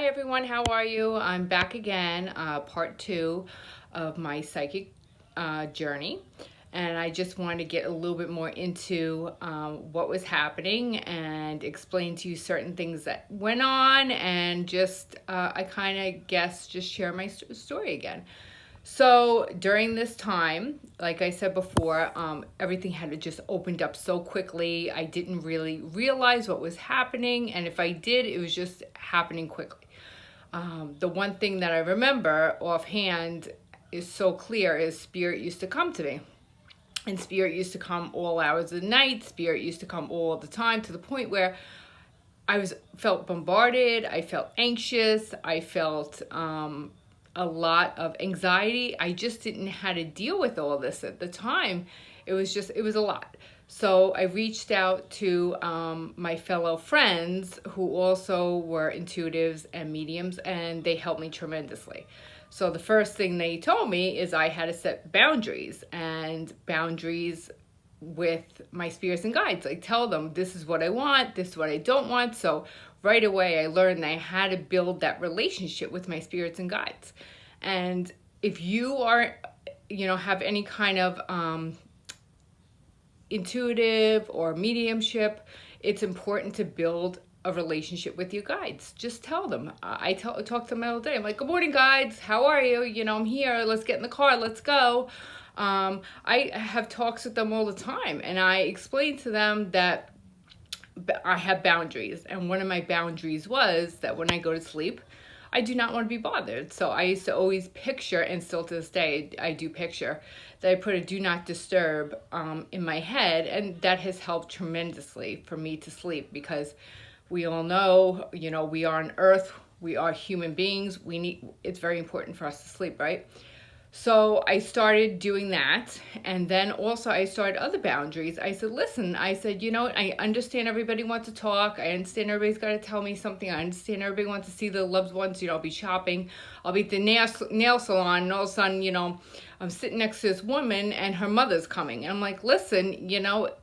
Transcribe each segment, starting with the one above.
Hi everyone, how are you? I'm back again, part two of my psychic journey. And I just wanted to get a little bit more into what was happening and explain to you certain things that went on and just, I kind of guess, just share my story again. So during this time, like I said before, everything had just opened up so quickly. I didn't really realize what was happening, and if I did, it was just happening quickly. The one thing that I remember offhand is so clear is Spirit used to come to me. And Spirit used to come all hours of the night. Spirit used to come all the time, to the point where felt bombarded. I felt anxious. I felt a lot of anxiety. I just didn't know how to deal with all this at the time. It was a lot. So I reached out to my fellow friends who also were intuitives and mediums, and they helped me tremendously. So the first thing they told me is I had to set boundaries, and boundaries with my spirits and guides. I tell them, this is what I want, this is what I don't want. So right away I learned that I had to build that relationship with my spirits and guides. And if you are, have any kind of intuitive or mediumship, it's important to build a relationship with your guides. Just tell them. I talk to them all day. I'm like, good morning, guides. How are you? I'm here. Let's get in the car. Let's go. I have talks with them all the time, and I explain to them that I have boundaries. And one of my boundaries was that when I go to sleep, I do not want to be bothered. So I used to always picture, and still to this day, I do picture that I put a do not disturb in my head. And that has helped tremendously for me to sleep, because we all know, we are on Earth. We are human beings. It's very important for us to sleep, right? So I started doing that. And then also I started other boundaries. I said, listen, I understand everybody wants to talk. I understand everybody's got to tell me something. I understand everybody wants to see their loved ones. I'll be shopping. I'll be at the nail salon. And all of a sudden, I'm sitting next to this woman and her mother's coming. And I'm like, listen,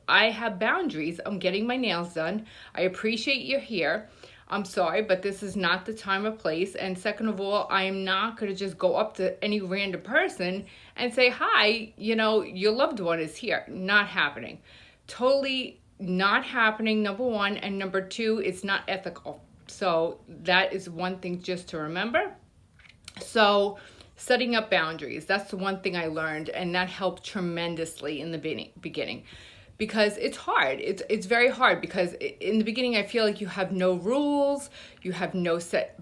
I have boundaries. I'm getting my nails done. I appreciate you're here. I'm sorry, but this is not the time or place. And second of all, I am not going to just go up to any random person and say, hi, your loved one is here. Not happening. Totally not happening, number one. And number two, it's not ethical. So that is one thing just to remember. So setting up boundaries, that's the one thing I learned. And that helped tremendously in the beginning. Because it's hard. It's very hard, because in the beginning I feel like you have no rules, you have no set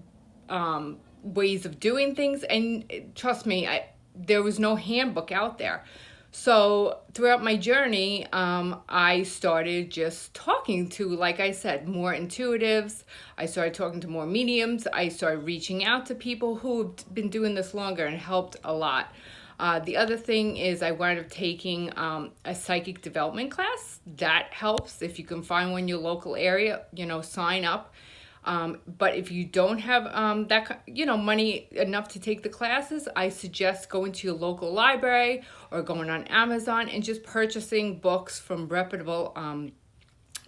ways of doing things, and trust me, there was no handbook out there. So throughout my journey, I started just talking to, like I said, more intuitives. I started talking to more mediums. I started reaching out to people who have been doing this longer, and helped a lot. The other thing is I wound up taking a psychic development class. That helps. If you can find one in your local area, sign up. But if you don't have money enough to take the classes, I suggest going to your local library or going on Amazon and just purchasing books from reputable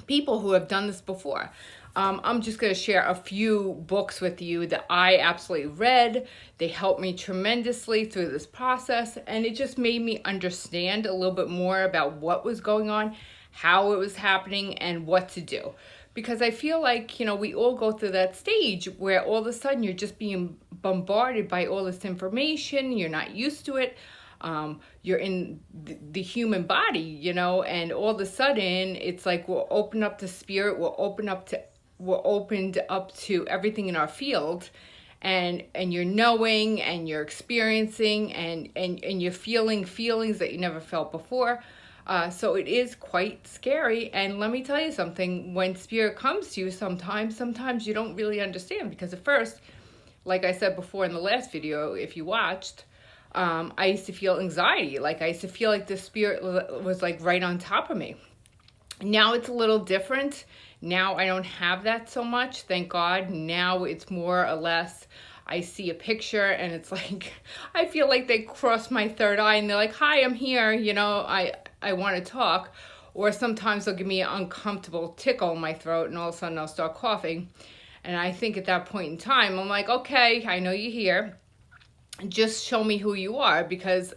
people who have done this before. I'm just going to share a few books with you that I absolutely read. They helped me tremendously through this process, and it just made me understand a little bit more about what was going on, how it was happening, and what to do. Because I feel like, we all go through that stage where all of a sudden you're just being bombarded by all this information. You're not used to it. You're in the human body, and all of a sudden it's like we're open up to spirit. We're opened up to everything in our field, and you're knowing, and you're experiencing, and you're feeling feelings that you never felt before. So it is quite scary. And let me tell you something, when spirit comes to you, sometimes you don't really understand, because at first, like I said before in the last video, if you watched, I used to feel anxiety. Like I used to feel like the spirit was like right on top of me. Now it's a little different. Now I don't have that so much, thank God. Now it's more or less, I see a picture and it's like, I feel like they cross my third eye and they're like, hi, I'm here, I want to talk. Or sometimes they'll give me an uncomfortable tickle in my throat, and all of a sudden I'll start coughing. And I think at that point in time, I'm like, okay, I know you're here. Just show me who you are, because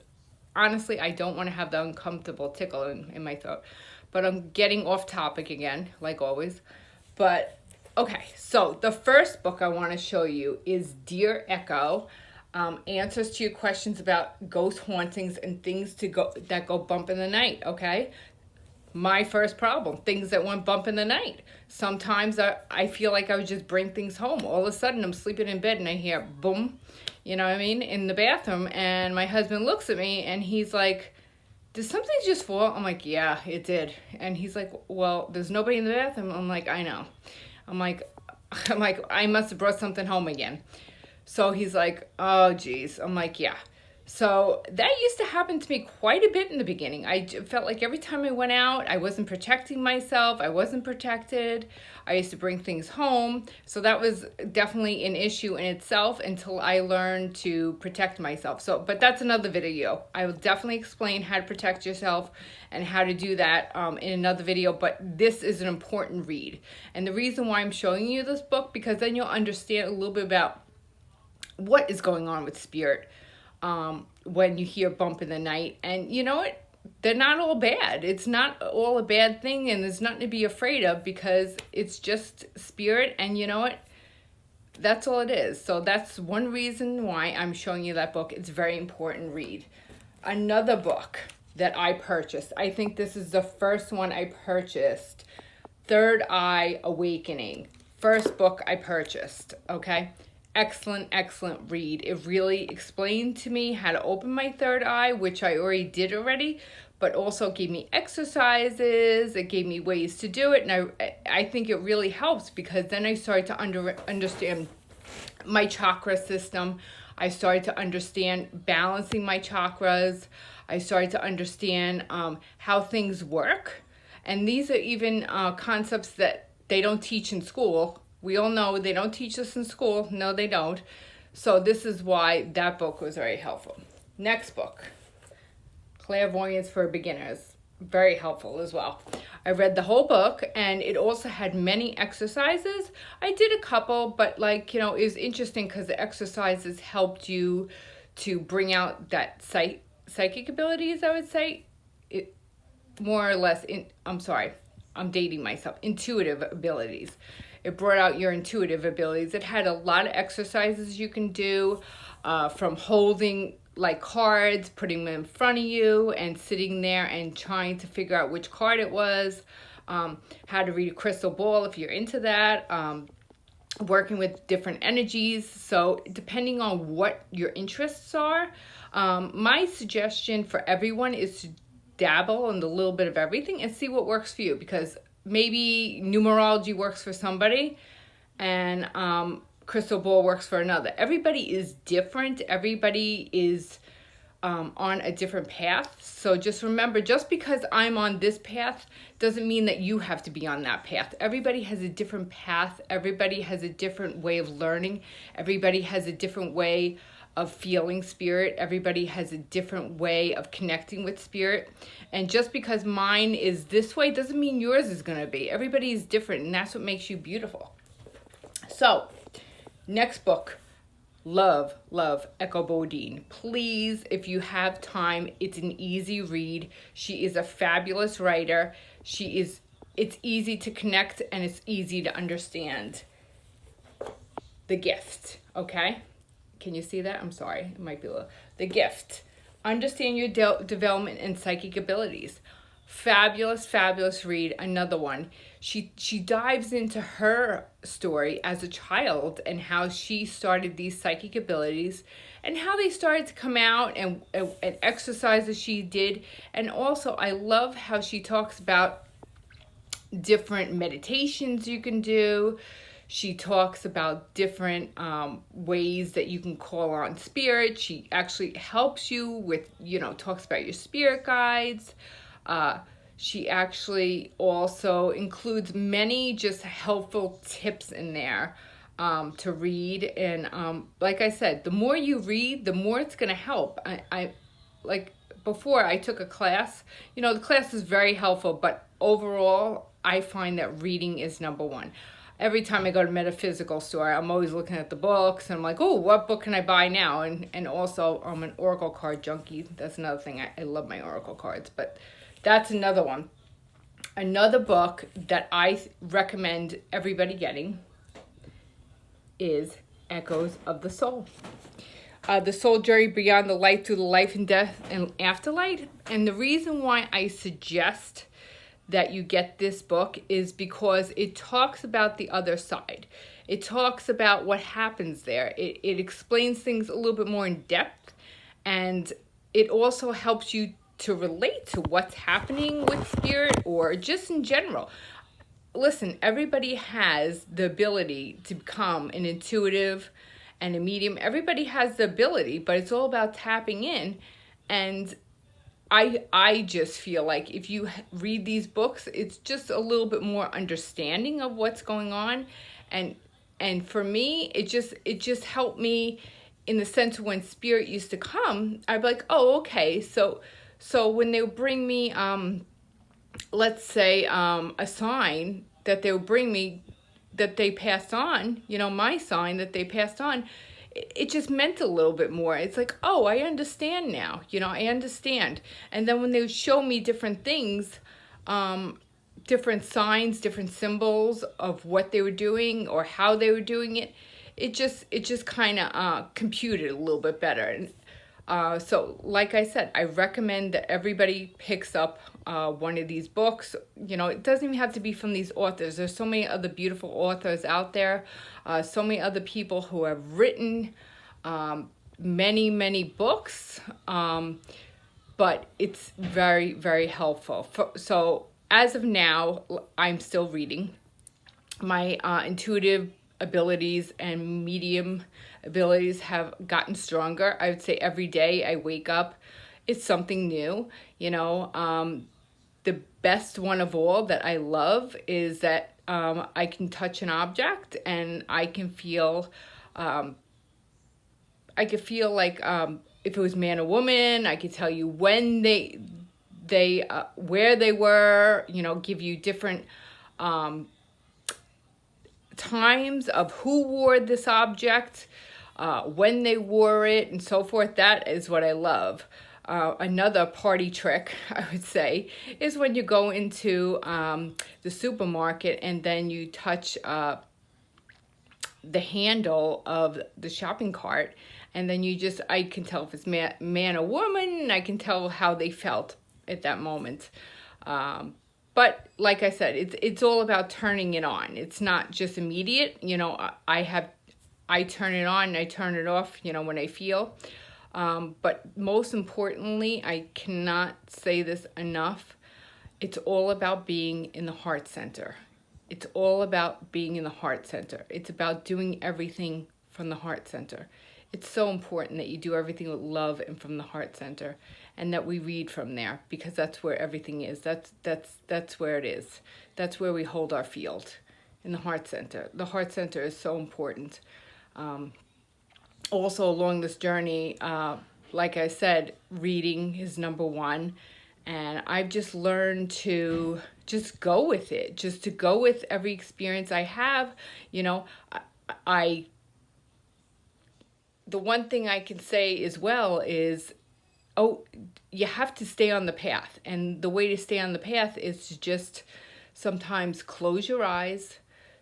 honestly, I don't want to have the uncomfortable tickle in my throat. But I'm getting off topic again, like always. But okay, so the first book I want to show you is Dear Echo. Answers to your questions about ghost hauntings and things that go bump in the night, okay? My first problem, things that went bump in the night. Sometimes I feel like I would just bring things home. All of a sudden, I'm sleeping in bed and I hear boom, you know what I mean, in the bathroom. And my husband looks at me and he's like, did something just fall? I'm like, yeah, it did. And he's like, well, there's nobody in the bathroom. I'm like, I know. I'm like, I must have brought something home again. So he's like, oh, geez. I'm like, yeah. So that used to happen to me quite a bit in the beginning. I felt like every time I went out, I wasn't protecting myself. I wasn't protected. I used to bring things home. So that was definitely an issue in itself until I learned to protect myself. So, but that's another video. I will definitely explain how to protect yourself and how to do that in another video. But this is an important read. And the reason why I'm showing you this book, because then you'll understand a little bit about what is going on with spirit when you hear bump in the night. And you know what? They're not all bad. It's not all a bad thing, and there's nothing to be afraid of, because it's just spirit, and you know what? That's all it is. So that's one reason why I'm showing you that book. It's a very important read. Another book that I purchased, I think this is the first one I purchased, Third Eye Awakening. First book I purchased, okay? Excellent read. It really explained to me how to open my third eye, which I did, but also gave me exercises. It gave me ways to do it. And I think it really helps, because then I started to understand my chakra system. I started to understand balancing my chakras. I started to understand how things work. And these are even concepts that they don't teach in school. We all know they don't teach this in school. No, they don't. So this is why that book was very helpful. Next book, Clairvoyance for Beginners. Very helpful as well. I read the whole book, and it also had many exercises. I did a couple, but it was interesting because the exercises helped you to bring out that psychic abilities, I would say. It more or less, I'm dating myself, intuitive abilities. It brought out your intuitive abilities. It had a lot of exercises you can do, from holding cards, putting them in front of you and sitting there and trying to figure out which card it was, how to read a crystal ball if you're into that, working with different energies. So depending on what your interests are, my suggestion for everyone is to dabble in a little bit of everything and see what works for you, because maybe numerology works for somebody and crystal ball works for another. Everybody is different. Everybody is on a different path. So just remember, just because I'm on this path doesn't mean that you have to be on that path. Everybody has a different path. Everybody has a different way of learning. Everybody has a different way of feeling spirit. Everybody has a different way of connecting with spirit. And just because mine is this way doesn't mean yours is going to be. Everybody is different, and that's what makes you beautiful. So, next book, Love, Echo Bodine. Please, if you have time, it's an easy read. She is a fabulous writer. It's easy to connect, and it's easy to understand. The Gift, okay? Can you see that? I'm sorry. It might be a little. The Gift. Understand your development and psychic abilities. Fabulous read. Another one. She dives into her story as a child and how she started these psychic abilities and how they started to come out, and exercises she did. And also, I love how she talks about different meditations you can do. She talks about different ways that you can call on spirit. She actually helps you with, talks about your spirit guides. She actually also includes many just helpful tips in there to read. And like I said, the more you read, the more it's going to help. I before I took a class, the class is very helpful, but overall, I find that reading is number one. every time I go to metaphysical store, I'm always looking at the books, and I'm like, oh, what book can I buy now? And also, I'm an oracle card junkie. That's another thing. I love my oracle cards, but that's another one. Another book that I recommend everybody getting is Echoes of the Soul. The soul journey beyond the light through the life and death and afterlife. And the reason why I suggest that you get this book is because it talks about the other side. It talks about what happens there. It explains things a little bit more in depth, and it also helps you to relate to what's happening with spirit or just in general. Listen, everybody has the ability to become an intuitive and a medium. Everybody has the ability, but it's all about tapping in. And I just feel like if you read these books, it's just a little bit more understanding of what's going on. And for me, it just helped me in the sense when spirit used to come, I'd be like, oh, okay. So when they would bring me, let's say, a sign that they would bring me that they passed on, my sign that they passed on, it just meant a little bit more. It's like, oh, I understand now. I understand. And then when they would show me different things, different signs, different symbols of what they were doing or how they were doing it, it just kind of computed a little bit better. And so like I said, I recommend that everybody picks up one of these books. It doesn't even have to be from these authors. There's so many other beautiful authors out there, so many other people who have written many, many books, but it's very, very helpful. So as of now, I'm still reading. My intuitive abilities and medium abilities have gotten stronger. I would say every day I wake up, it's something new. The best one of all that I love is that I can touch an object and I can feel like if it was man or woman, I could tell you when they where they were, give you different times of who wore this object, when they wore it, and so forth. That is what I love. Another party trick, I would say, is when you go into the supermarket and then you touch the handle of the shopping cart, and then I can tell if it's man or woman, I can tell how they felt at that moment. But like I said, it's all about turning it on. It's not just immediate. I turn it on and I turn it off, when I feel. But most importantly, I cannot say this enough. It's all about being in the heart center. It's all about being in the heart center. It's about doing everything from the heart center. It's so important that you do everything with love and from the heart center, and that we read from there, because that's where everything is. That's where it is. That's where we hold our field, in the heart center. The heart center is so important. Also along this journey, like I said, reading is number one. And I've just learned to just go with it, just to go with every experience I have. The one thing I can say as well is, you have to stay on the path. And the way to stay on the path is to just sometimes close your eyes.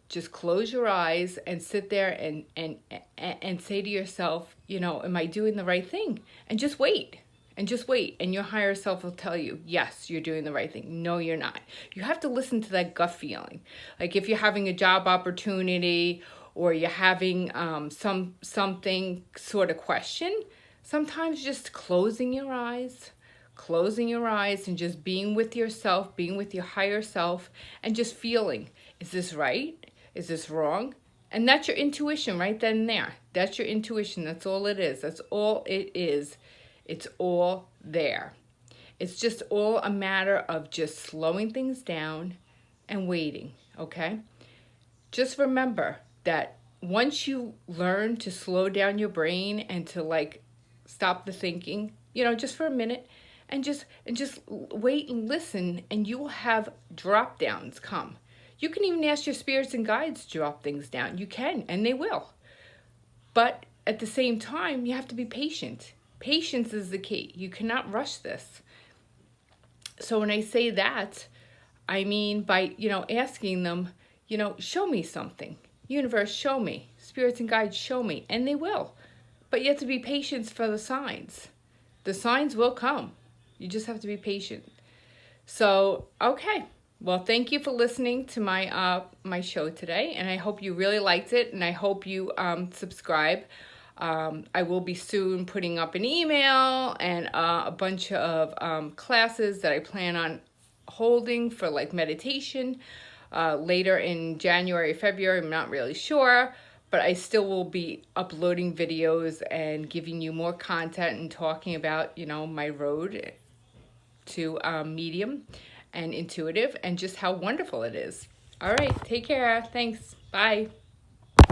Just close your eyes and sit there and say to yourself, am I doing the right thing? And just wait. And just wait. And your higher self will tell you, yes, you're doing the right thing. No, you're not. You have to listen to that gut feeling. Like if you're having a job opportunity or you're having something sort of question, sometimes just closing your eyes and just being with yourself, being with your higher self, and just feeling, is this right? Is this wrong? And that's your intuition right then and there. That's your intuition. That's all it is. That's all it is. It's all there. It's just all a matter of just slowing things down and waiting, okay? Just remember that once you learn to slow down your brain and to stop the thinking, just for a minute, and just wait and listen, and you will have drop downs come. You can even ask your spirits and guides to drop things down. You can, and they will. But at the same time, you have to be patient. Patience is the key. You cannot rush this. So when I say that, I mean by, asking them, show me something. Universe, show me. Spirits and guides, show me. And they will. But you have to be patient for the signs. The signs will come. You just have to be patient. So, okay. Well, thank you for listening to my show today. And I hope you really liked it. And I hope you subscribe. I will be soon putting up an email and a bunch of classes that I plan on holding for like meditation later in January, February. I'm not really sure, but I still will be uploading videos and giving you more content and talking about, my road to medium and intuitive and just how wonderful it is. All right, take care. Thanks. Bye.